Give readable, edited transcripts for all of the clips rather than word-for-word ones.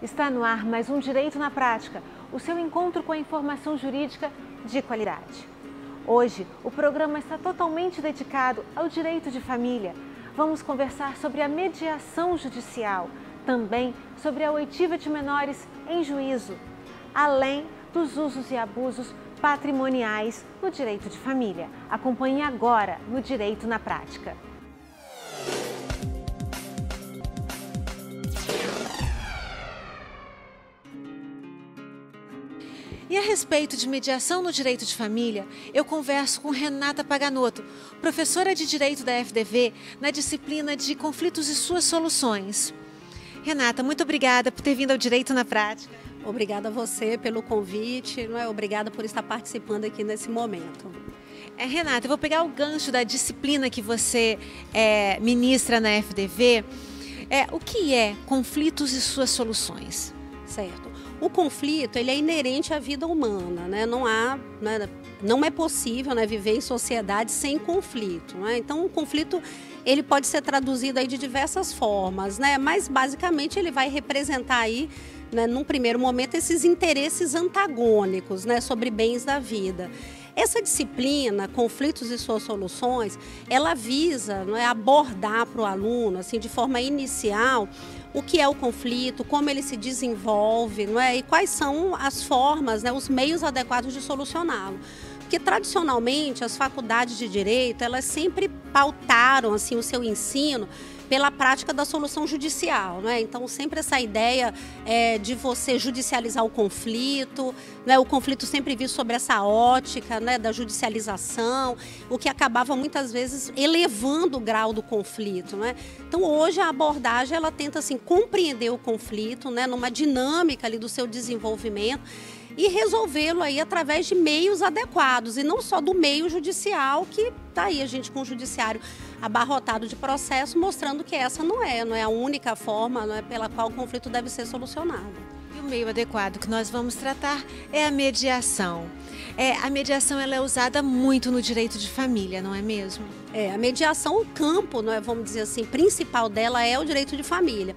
Está no ar mais um Direito na Prática, o seu encontro com a informação jurídica de qualidade. Hoje, o programa está totalmente dedicado ao direito de família. Vamos conversar sobre a mediação judicial, também sobre a oitiva de menores em juízo, além dos usos e abusos patrimoniais no direito de família. Acompanhe agora no Direito na Prática. E a respeito de mediação no direito de família, eu converso com Renata Paganotto, professora de Direito da FDV, na disciplina de Conflitos e Suas Soluções. Renata, muito obrigada por ter vindo ao Direito na Prática. Obrigada a você pelo convite, obrigada por estar participando aqui nesse momento. Renata, eu vou pegar o gancho da disciplina que você ministra na FDV. O que é Conflitos e Suas Soluções? Certo. O conflito, ele é inerente à vida humana, né? Não é possível, viver em sociedade sem conflito, né? Então, o conflito, ele pode ser traduzido aí de diversas formas, né? Mas, basicamente, ele vai representar aí, num primeiro momento, esses interesses antagônicos, sobre bens da vida. Essa disciplina, Conflitos e Suas Soluções, ela visa abordar para o aluno, assim, de forma inicial, o que é o conflito, como ele se desenvolve, e quais são as formas, os meios adequados de solucioná-lo. Porque, tradicionalmente, as faculdades de Direito, elas sempre pautaram assim, o seu ensino pela prática da solução judicial, Então, sempre essa ideia de você judicializar o conflito, o conflito sempre visto sobre essa ótica, da judicialização, o que acabava muitas vezes elevando o grau do conflito, Então, hoje a abordagem, ela tenta assim, compreender o conflito, numa dinâmica ali do seu desenvolvimento, e resolvê-lo aí através de meios adequados, e não só do meio judicial, que está aí a gente com o judiciário abarrotado de processo, mostrando que essa não é a única forma pela qual o conflito deve ser solucionado. E o meio adequado que nós vamos tratar é a mediação. A mediação ela é usada muito no direito de família, não é mesmo? A mediação, o campo, vamos dizer assim, principal dela é o direito de família.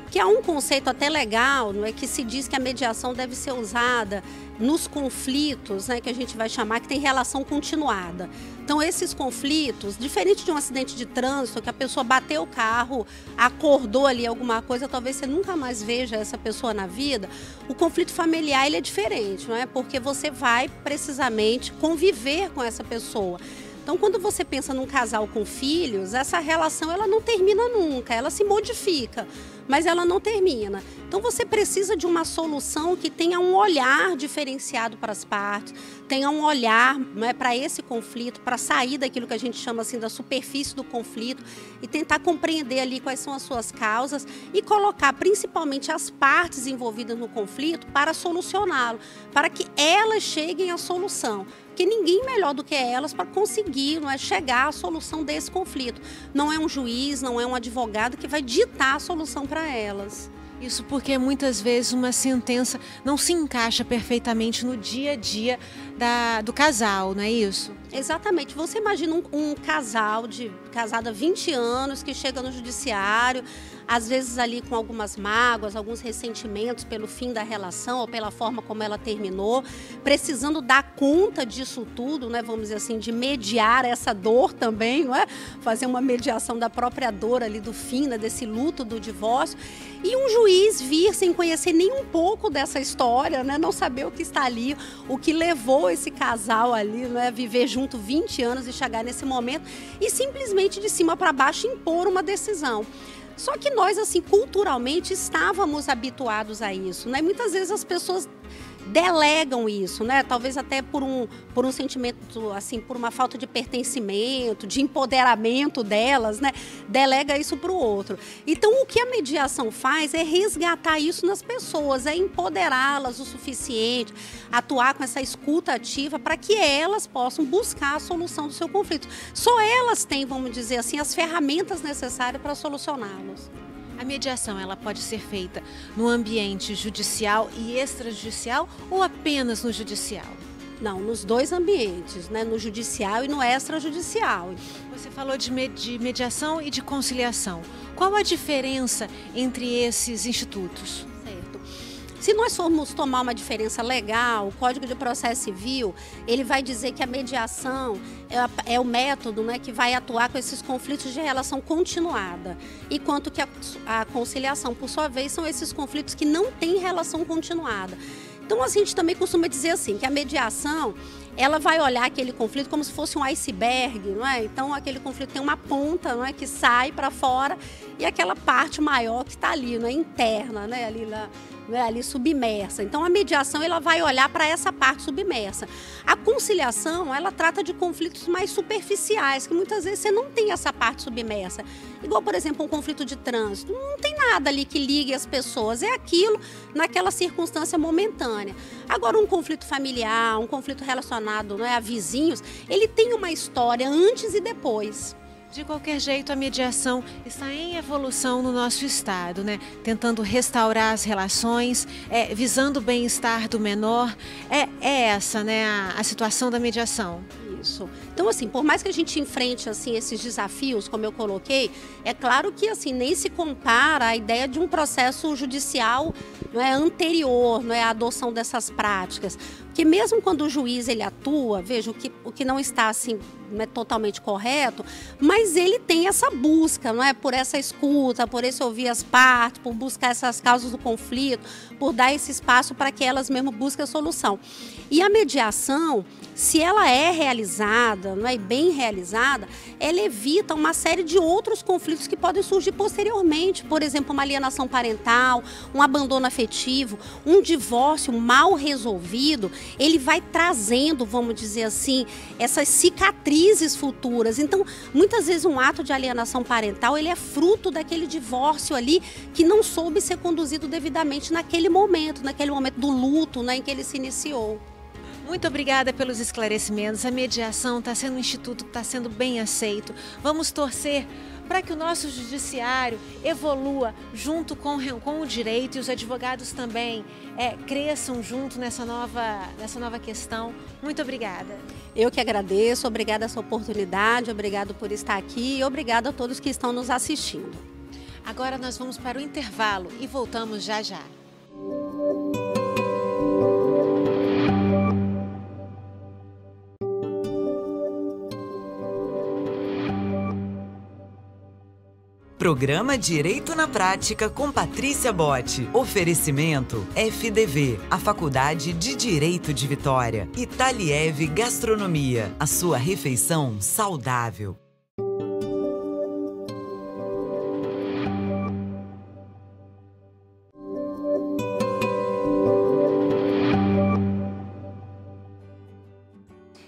Que há um conceito até legal, que se diz que a mediação deve ser usada nos conflitos, que a gente vai chamar que tem relação continuada. Então, esses conflitos, diferente de um acidente de trânsito, que a pessoa bateu o carro, acordou ali alguma coisa, talvez você nunca mais veja essa pessoa na vida, o conflito familiar ele é diferente, porque você vai precisamente conviver com essa pessoa. Então, quando você pensa num casal com filhos, essa relação ela não termina nunca, ela se modifica, mas ela não termina. Então, você precisa de uma solução que tenha um olhar diferenciado para as partes, tenha um olhar para esse conflito, para sair daquilo que a gente chama assim da superfície do conflito e tentar compreender ali quais são as suas causas e colocar principalmente as partes envolvidas no conflito para solucioná-lo, para que elas cheguem à solução. Porque ninguém melhor do que elas para conseguir chegar à solução desse conflito. Não é um juiz, não é um advogado que vai ditar a solução para elas. Isso porque muitas vezes uma sentença não se encaixa perfeitamente no dia a dia do casal, não é isso? Exatamente. Você imagina um casal casado há 20 anos que chega no judiciário, às vezes ali com algumas mágoas, alguns ressentimentos pelo fim da relação ou pela forma como ela terminou, precisando dar conta disso tudo, vamos dizer assim, de mediar essa dor também, fazer uma mediação da própria dor ali do fim, desse luto do divórcio, e um juiz vir sem conhecer nem um pouco dessa história, não saber o que está ali, o que levou esse casal ali, a viver junto 20 anos e chegar nesse momento, e simplesmente de cima para baixo impor uma decisão. Só que nós, assim, culturalmente estávamos habituados a isso, Muitas vezes as pessoas delegam isso, Talvez até por um sentimento, assim, por uma falta de pertencimento, de empoderamento delas, Delega isso para o outro. Então, o que a mediação faz é resgatar isso nas pessoas, é empoderá-las o suficiente, atuar com essa escuta ativa para que elas possam buscar a solução do seu conflito. Só elas têm, vamos dizer assim, as ferramentas necessárias para solucioná-los. A mediação ela pode ser feita no ambiente judicial e extrajudicial ou apenas no judicial? Não, nos dois ambientes, no judicial e no extrajudicial. Você falou de mediação e de conciliação. Qual a diferença entre esses institutos? Certo. certo. Se nós formos tomar uma diferença legal, o Código de Processo Civil, ele vai dizer que a mediação é o método, né, que vai atuar com esses conflitos de relação continuada, enquanto que a conciliação, por sua vez, são esses conflitos que não têm relação continuada. Então, a gente também costuma dizer assim, que a mediação, ela vai olhar aquele conflito como se fosse um iceberg, não é? Então, aquele conflito tem uma ponta, não é, que sai para fora e aquela parte maior que está ali, não é, interna, né, ali submersa. Então, a mediação, ela vai olhar para essa parte submersa. A conciliação, ela trata de conflitos mais superficiais, que muitas vezes você não tem essa parte submersa. Igual, por exemplo, um conflito de trânsito. Não tem nada ali que ligue as pessoas. É aquilo naquela circunstância momentânea. Agora, um conflito familiar, um conflito relacionado, né, a vizinhos, ele tem uma história antes e depois. De qualquer jeito, a mediação está em evolução no nosso estado, né? Tentando restaurar as relações, visando o bem-estar do menor. É essa, né, a situação da mediação. Isso. Então, assim, por mais que a gente enfrente assim, esses desafios, como eu coloquei, é claro que assim, nem se compara a ideia de um processo judicial, não é, anterior, não é, à adoção dessas práticas. Porque mesmo quando o juiz ele atua, veja, o que não está assim, não é totalmente correto, mas ele tem essa busca, não é, por essa escuta, por esse ouvir as partes, por buscar essas causas do conflito, por dar esse espaço para que elas mesmo busquem a solução. E a mediação, se ela é realizada, não é, bem realizada, ela evita uma série de outros conflitos que podem surgir posteriormente. Por exemplo, uma alienação parental, um abandono afetivo, um divórcio mal resolvido, ele vai trazendo, vamos dizer assim, essas cicatrizes futuras. Então, muitas vezes um ato de alienação parental, ele é fruto daquele divórcio ali que não soube ser conduzido devidamente naquele momento do luto, né, em que ele se iniciou. Muito obrigada pelos esclarecimentos. A mediação está sendo um instituto que está sendo bem aceito. Vamos torcer para que o nosso judiciário evolua junto com o direito e os advogados também cresçam junto nessa nova questão. Muito obrigada. Eu que agradeço, obrigada essa oportunidade, obrigado por estar aqui e obrigada a todos que estão nos assistindo. Agora nós vamos para o intervalo e voltamos já já. Programa Direito na Prática com Patrícia Botti. Oferecimento FDV, a Faculdade de Direito de Vitória. Italiev Gastronomia, a sua refeição saudável.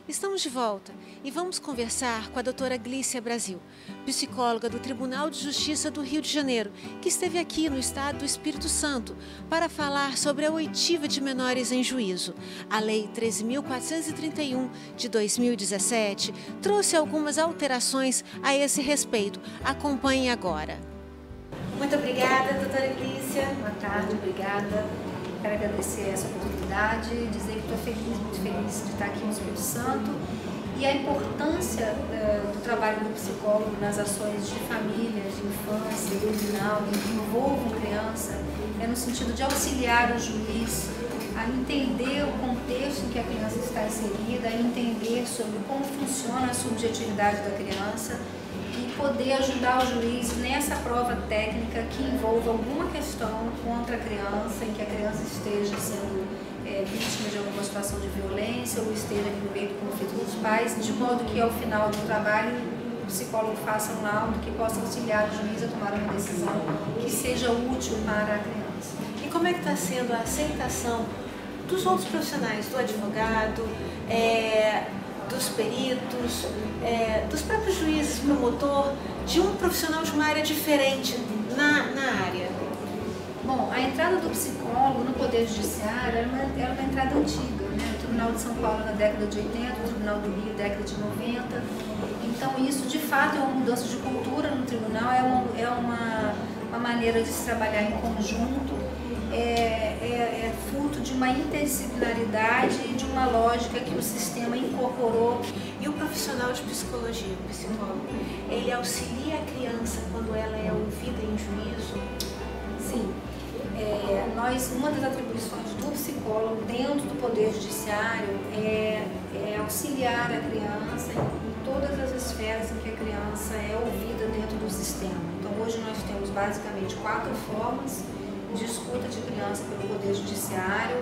Estamos de volta e vamos conversar com a doutora Glícia Brasil, psicóloga do Tribunal de Justiça do Rio de Janeiro, que esteve aqui no estado do Espírito Santo para falar sobre a oitiva de menores em juízo. A Lei 13.431 de 2017 trouxe algumas alterações a esse respeito. Acompanhe agora. Muito obrigada, doutora Glícia. Boa tarde, obrigada. Quero agradecer essa oportunidade, dizer que estou muito feliz de estar aqui no Espírito Santo e a importância do trabalho do psicólogo nas ações de família, de infância, juvenil, que envolvam criança, no sentido de auxiliar o juiz a entender o contexto em que a criança está inserida, a entender sobre como funciona a subjetividade da criança e poder ajudar o juiz nessa prova técnica que envolva alguma questão contra a criança, em que a criança esteja sendo vítima de alguma situação de violência ou esteja envolvido com conflito com os pais, de modo que ao final do trabalho o psicólogo faça um laudo que possa auxiliar o juiz a tomar uma decisão que seja útil para a criança. E como é que está sendo a aceitação dos outros profissionais, do advogado, dos peritos, dos próprios juízes, promotor, de um profissional de uma área diferente na área? Bom, a entrada do psicólogo no Poder Judiciário era uma entrada antiga, né? O Tribunal de São Paulo na década de 80, o Tribunal do Rio década de 90. Então isso de fato é uma mudança de cultura no tribunal, é uma maneira de se trabalhar em conjunto, é fruto de uma interdisciplinaridade e de uma lógica que o sistema incorporou. E o profissional de psicologia, o psicólogo, ele auxilia a criança quando ela é ouvida em juízo? Sim. uma das atribuições do psicólogo dentro do Poder Judiciário é auxiliar a criança em todas as esferas em que a criança é ouvida dentro do sistema. Então, hoje nós temos basicamente 4 formas de escuta de criança pelo Poder Judiciário.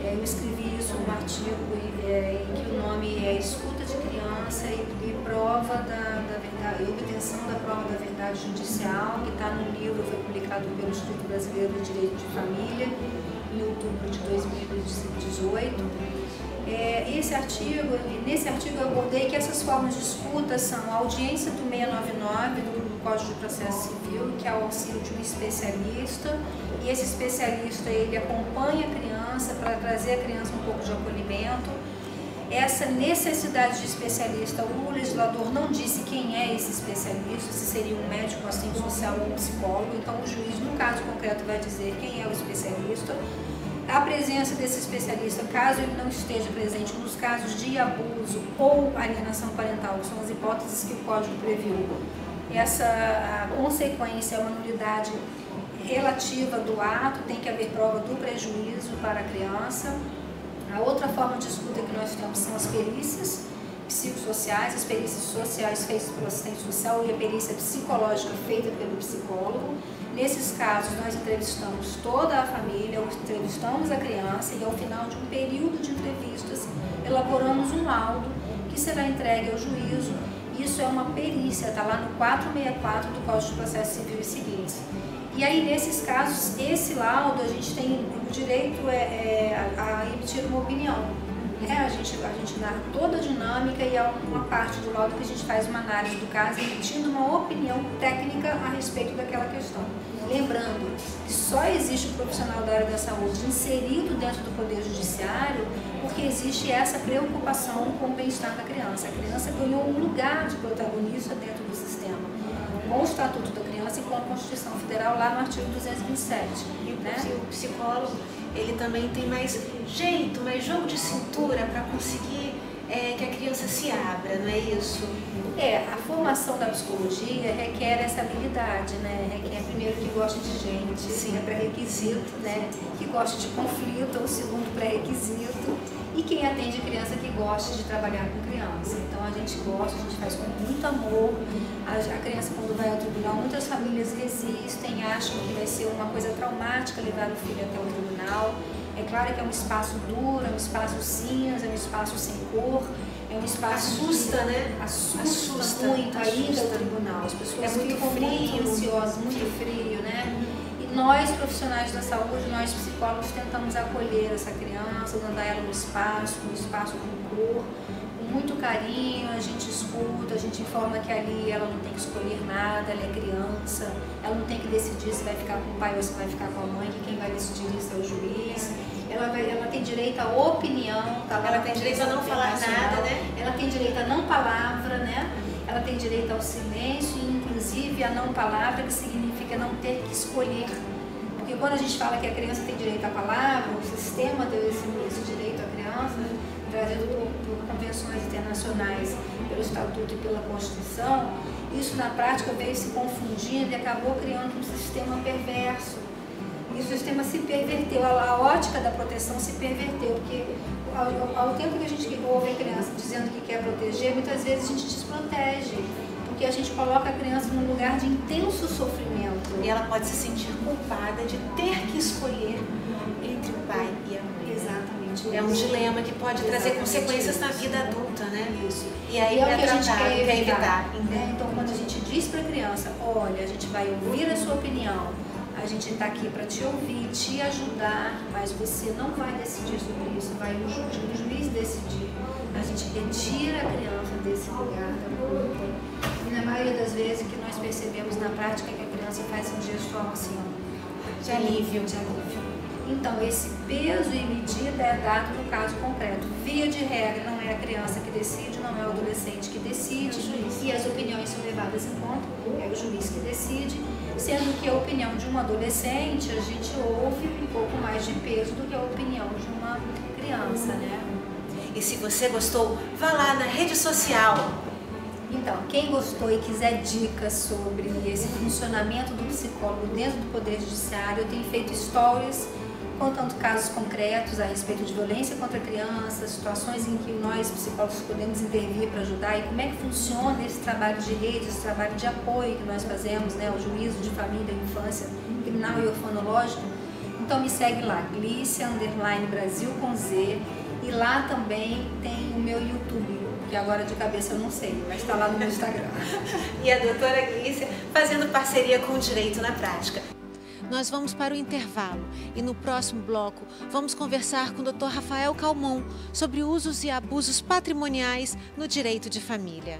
Eu escrevi isso num artigo em que o nome é Escuta de Criança e Prova da Verdade, e Obtenção da Prova da Verdade Judicial, que está no livro, foi publicado pelo Instituto Brasileiro de Direito de Família, em outubro de 2018. Nesse artigo eu abordei que essas formas de escuta são a audiência do 699 do Código de Processo Civil, que é o auxílio de um especialista, e esse especialista ele acompanha a criança para trazer a criança um pouco de acolhimento. Essa necessidade de especialista, o legislador não disse quem é esse especialista, se seria um médico, assistente social ou um psicólogo, então o juiz, no caso concreto, vai dizer quem é o especialista. A presença desse especialista, caso ele não esteja presente nos casos de abuso ou alienação parental, que são as hipóteses que o Código previu, a consequência é uma nulidade relativa do ato, tem que haver prova do prejuízo para a criança. A outra forma de escuta que nós temos são as perícias psicossociais, as perícias sociais feitas pelo assistente social e a perícia psicológica feita pelo psicólogo. Nesses casos, nós entrevistamos toda a família, entrevistamos a criança e ao final de um período de entrevistas, elaboramos um laudo que será entregue ao juízo. Isso é uma perícia, está lá no 464 do Código de Processo Civil e seguintes. E aí, nesses casos, esse laudo, a gente tem o direito a emitir uma opinião. A gente narra toda a dinâmica e há uma parte do laudo que a gente faz uma análise do caso, emitindo uma opinião técnica a respeito daquela questão. Lembrando que só existe o profissional da área da saúde inserido dentro do Poder Judiciário porque existe essa preocupação com o bem-estar da criança. A criança ganhou um lugar de protagonista dentro do sistema, com o Estatuto da Criança e com a Constituição Federal lá no artigo 227. O psicólogo, ele também tem mais jeito, mais jogo de cintura para conseguir que a criança se abra, não é isso? A formação da psicologia requer essa habilidade, né? Requer primeiro que goste de gente, sim, é pré-requisito, né? Que goste de conflito, é o segundo pré-requisito. E quem atende criança que goste de trabalhar com criança. Então a gente gosta, a gente faz com muito amor. A criança, quando vai ao tribunal, muitas famílias resistem, acham que vai ser uma coisa traumática levar o filho até o tribunal. É claro que é um espaço duro, é um espaço cinza, é um espaço sem cor, é um espaço assusta, né? Assusta muito a ida ao tribunal. As pessoas ficam muito ansiosas, muito frio, né? E nós, profissionais da saúde, nós psicólogos, tentamos acolher essa criança, mandar ela no espaço com cor, com muito carinho. A gente escuta, a gente informa que ali ela não tem que escolher nada, ela é criança, ela não tem que decidir se vai ficar com o pai ou se vai ficar com a mãe, que quem vai decidir isso é o juiz. Ela tem direito à opinião, tá? Ela tem direito a não falar nada, né? Ela tem direito a não palavra, né? Ela tem direito ao silêncio, inclusive a não palavra, que significa não ter que escolher. Porque quando a gente fala que a criança tem direito à palavra, o sistema deu esse direito à criança, trazido por convenções internacionais, pelo Estatuto e pela Constituição, isso na prática veio se confundindo e acabou criando um sistema perverso. E o sistema se perverteu, a ótica da proteção se perverteu, porque ao tempo que a gente ouve a criança dizendo que quer proteger, muitas vezes a gente desprotege, porque a gente coloca a criança num lugar de intenso sofrimento. E ela pode se sentir culpada de ter que escolher entre o pai e a mãe. Exatamente. É um dilema que pode trazer consequências na vida adulta, né? Isso. E aí é o que a gente quer evitar. Né? Então, quando a gente diz para a criança, olha, a gente vai ouvir a sua opinião, a gente está aqui para te ouvir, te ajudar, mas você não vai decidir sobre isso, vai o juiz decidir. A gente retira a criança desse lugar da culpa. E na maioria das vezes que nós percebemos na prática que a criança faz um gesto assim, de alívio. Então, esse peso e medida é dado no caso concreto. Via de regra, não é a criança que decide, não é o adolescente que decide, e as opiniões são levadas em conta, é o juiz que decide, sendo que a opinião de um adolescente, a gente ouve um pouco mais de peso do que a opinião de uma criança, né? E se você gostou, vá lá na rede social, Então, quem gostou e quiser dicas sobre esse funcionamento do psicólogo dentro do Poder Judiciário, eu tenho feito stories contando casos concretos a respeito de violência contra crianças, situações em que nós psicólogos podemos intervir para ajudar e como é que funciona esse trabalho de rede, esse trabalho de apoio que nós fazemos, né, o juízo de família, infância, criminal e orfanológico. Então me segue lá, Glícia_Brasil com Z, e lá também tem o meu YouTube, que agora de cabeça eu não sei, mas está lá no meu Instagram. E a doutora Glícia fazendo parceria com o Direito na Prática. Nós vamos para o intervalo e no próximo bloco vamos conversar com o Dr. Rafael Calmon sobre usos e abusos patrimoniais no direito de família.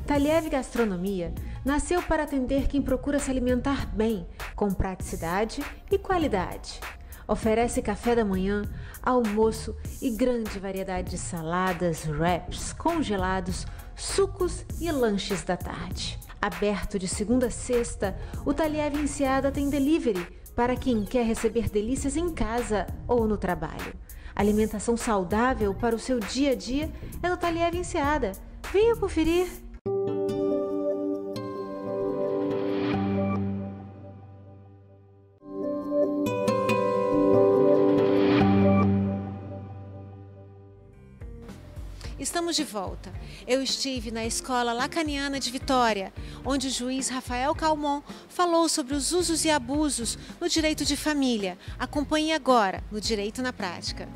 Taliev Gastronomia nasceu para atender quem procura se alimentar bem, com praticidade e qualidade. Oferece café da manhã, almoço e grande variedade de saladas, wraps, congelados, sucos e lanches da tarde. Aberto de segunda a sexta, o Taliev Enseada tem delivery para quem quer receber delícias em casa ou no trabalho. Alimentação saudável para o seu dia a dia é no Taliev Enseada. Venha conferir! Estamos de volta. Eu estive na Escola Lacaniana de Vitória, onde o juiz Rafael Calmon falou sobre os usos e abusos no direito de família. Acompanhe agora no Direito na Prática.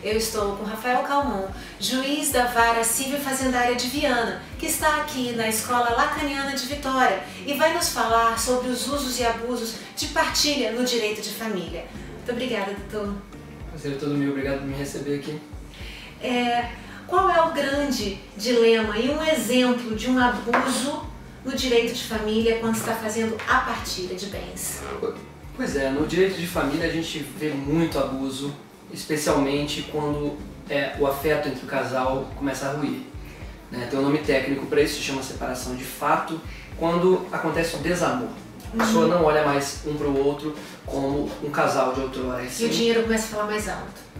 Eu estou com Rafael Calmon, juiz da Vara Civil Fazendária de Viana, que está aqui na Escola Lacaniana de Vitória e vai nos falar sobre os usos e abusos de partilha no direito de família. Muito obrigada, doutor. Prazer todo meu, obrigado por me receber aqui. Qual é o grande dilema e um exemplo de um abuso no direito de família quando está fazendo a partilha de bens? Pois é, no direito de família a gente vê muito abuso, especialmente quando o afeto entre o casal começa a ruir. Né? Tem um nome técnico para isso, se chama separação de fato, quando acontece o desamor. A pessoa não olha mais um para o outro como um casal de outrora. E o dinheiro começa a falar mais alto.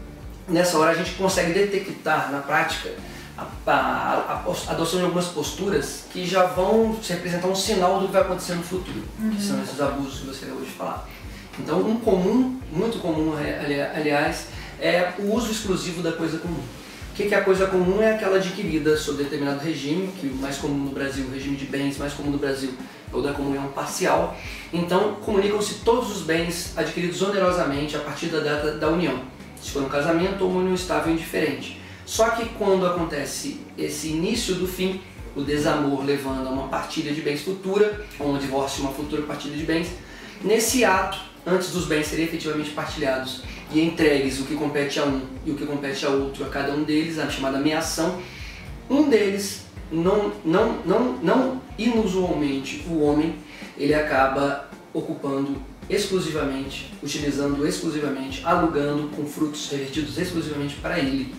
Nessa hora a gente consegue detectar na prática a adoção de algumas posturas que já vão representar um sinal do que vai acontecer no futuro, que são esses abusos que você acabou de falar. Então muito comum aliás, é o uso exclusivo da coisa comum. O que é a coisa comum? É aquela adquirida sob determinado regime, que o mais comum no Brasil, o regime de bens mais comum no Brasil é o da comunhão parcial. Então comunicam-se todos os bens adquiridos onerosamente a partir da data da união. Se for um casamento ou uma união estável indiferente. Só que quando acontece esse início do fim, o desamor levando a uma partilha de bens futura, ou um divórcio e uma futura partilha de bens, nesse ato, antes dos bens serem efetivamente partilhados e entregues o que compete a um e o que compete a outro, a cada um deles, a chamada meação, um deles, não inusualmente, o homem, ele acaba ocupando exclusivamente, utilizando exclusivamente, alugando com frutos revertidos exclusivamente para ele,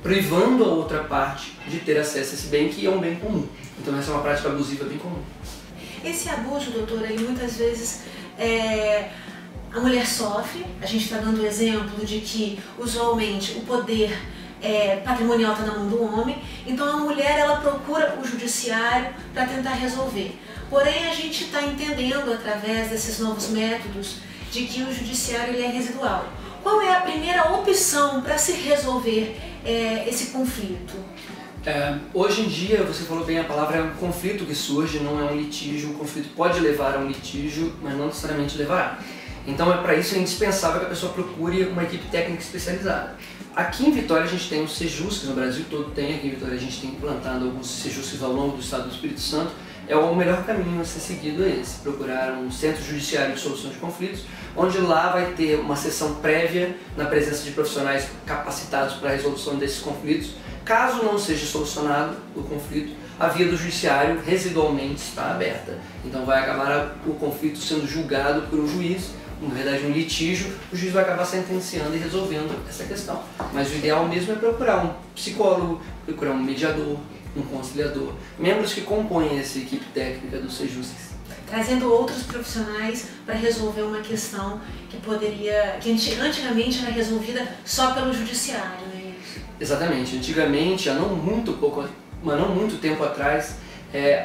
privando a outra parte de ter acesso a esse bem que é um bem comum. Então essa é uma prática abusiva bem comum. Esse abuso, doutora, ele muitas vezes a mulher sofre. A gente está dando o exemplo de que usualmente o poder patrimonial está na mão do homem, então a mulher ela procura o judiciário para tentar resolver. Porém, a gente está entendendo, através desses novos métodos, de que o judiciário ele é residual. Qual é a primeira opção para se resolver esse conflito? Hoje em dia, você falou bem, a palavra é um conflito que surge, não é um litígio. Um conflito pode levar a um litígio, mas não necessariamente levará. Então, para isso é indispensável que a pessoa procure uma equipe técnica especializada. Aqui em Vitória a gente tem os Sejuscs, no Brasil todo tem, aqui em Vitória a gente tem implantado alguns Sejuscs ao longo do estado do Espírito Santo. O melhor caminho a ser seguido é esse, procurar um centro judiciário de solução de conflitos, onde lá vai ter uma sessão prévia na presença de profissionais capacitados para a resolução desses conflitos. Caso não seja solucionado o conflito, a via do judiciário residualmente está aberta. Então vai acabar o conflito sendo julgado por um juiz, na verdade um litígio, o juiz vai acabar sentenciando e resolvendo essa questão. Mas o ideal mesmo é procurar um psicólogo, procurar um mediador, um conciliador, membros que compõem essa equipe técnica dos Sejuscs. trazendo outros profissionais para resolver uma questão que antigamente era resolvida só pelo judiciário, né? Exatamente. Antigamente, há não muito tempo atrás,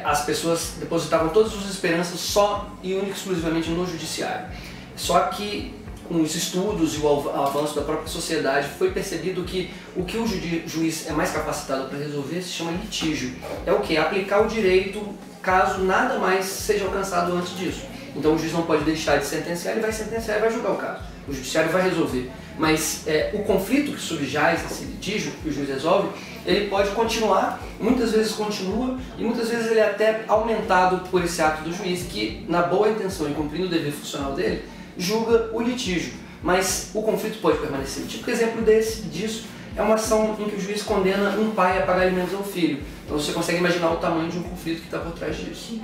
as pessoas depositavam todas as suas esperanças só e única e exclusivamente no judiciário. Só que com os estudos e o avanço da própria sociedade foi percebido que o que o juiz é mais capacitado para resolver se chama litígio. É o que? Aplicar o direito caso nada mais seja alcançado antes disso. Então o juiz não pode deixar de sentenciar, ele vai sentenciar e vai julgar o caso. O judiciário vai resolver. Mas o conflito que subjaz esse litígio que o juiz resolve, ele pode continuar, muitas vezes continua e muitas vezes ele é até aumentado por esse ato do juiz que, na boa intenção e cumprindo o dever funcional dele, julga o litígio. Mas o conflito pode permanecer. O típico exemplo disso é uma ação em que o juiz condena um pai a pagar alimentos ao filho. Então você consegue imaginar o tamanho de um conflito que está por trás disso.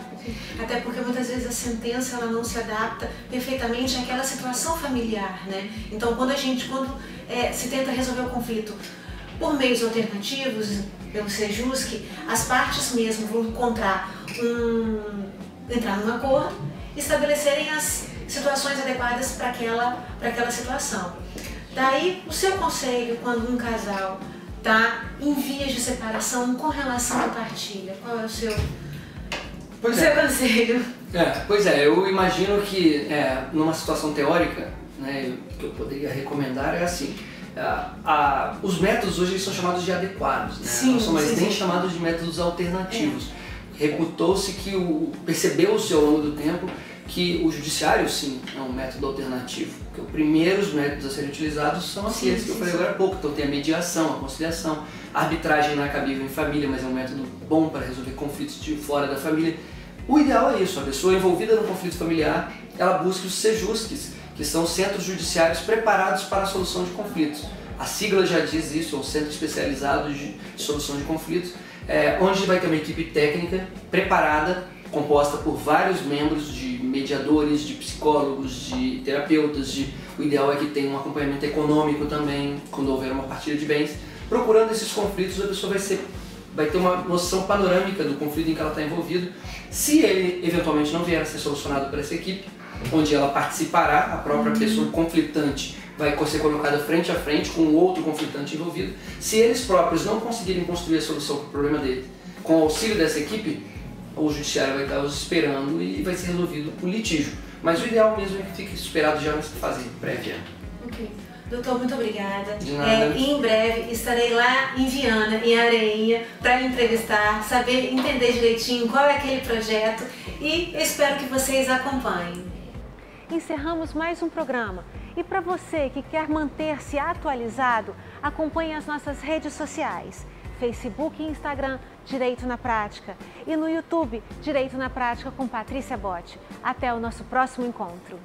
Até porque muitas vezes a sentença ela não se adapta perfeitamente àquela situação familiar, né? Então quando se tenta resolver o conflito por meios alternativos, pelo Sejusc, as partes mesmo vão entrar num acordo e estabelecerem as situações adequadas para aquela situação. Daí, o seu conselho quando um casal está em vias de separação com relação à partilha, qual é o seu conselho? Pois é, eu imagino que numa situação teórica, né, que eu poderia recomendar é assim, os métodos hoje eles são chamados de adequados, né? Sim, não são mais nem chamados de métodos alternativos. Reputou-se que percebeu-se ao longo do tempo que o judiciário, sim, é um método alternativo. Porque os primeiros métodos a serem utilizados são aqueles que eu falei agora há pouco. Então tem a mediação, a conciliação, a arbitragem não é cabível em família, mas é um método bom para resolver conflitos de fora da família. O ideal é isso, a pessoa envolvida no conflito familiar, ela busca os Sejuscs, que são centros judiciários preparados para a solução de conflitos. A sigla já diz isso, é um centro especializado de solução de conflitos, onde vai ter uma equipe técnica preparada, composta por vários membros de mediadores, de psicólogos, de terapeutas, o ideal é que tenha um acompanhamento econômico também, quando houver uma partilha de bens. Procurando esses conflitos, a pessoa vai ter uma noção panorâmica do conflito em que ela está envolvida. Se ele eventualmente não vier a ser solucionado por essa equipe, onde ela participará, a própria pessoa conflitante vai ser colocada frente a frente com o outro conflitante envolvido. Se eles próprios não conseguirem construir a solução para o problema dele, com o auxílio dessa equipe, o judiciário vai estar os esperando e vai ser resolvido o litígio. Mas o ideal mesmo é que fique esperado já nessa fase prévia. Ok. Doutor, muito obrigada. De nada. E em breve estarei lá em Viana, em Areinha, para entrevistar, entender direitinho qual é aquele projeto e espero que vocês acompanhem. Encerramos mais um programa. E para você que quer manter-se atualizado, acompanhe as nossas redes sociais. Facebook e Instagram, Direito na Prática. E no YouTube, Direito na Prática com Patrícia Botti. Até o nosso próximo encontro.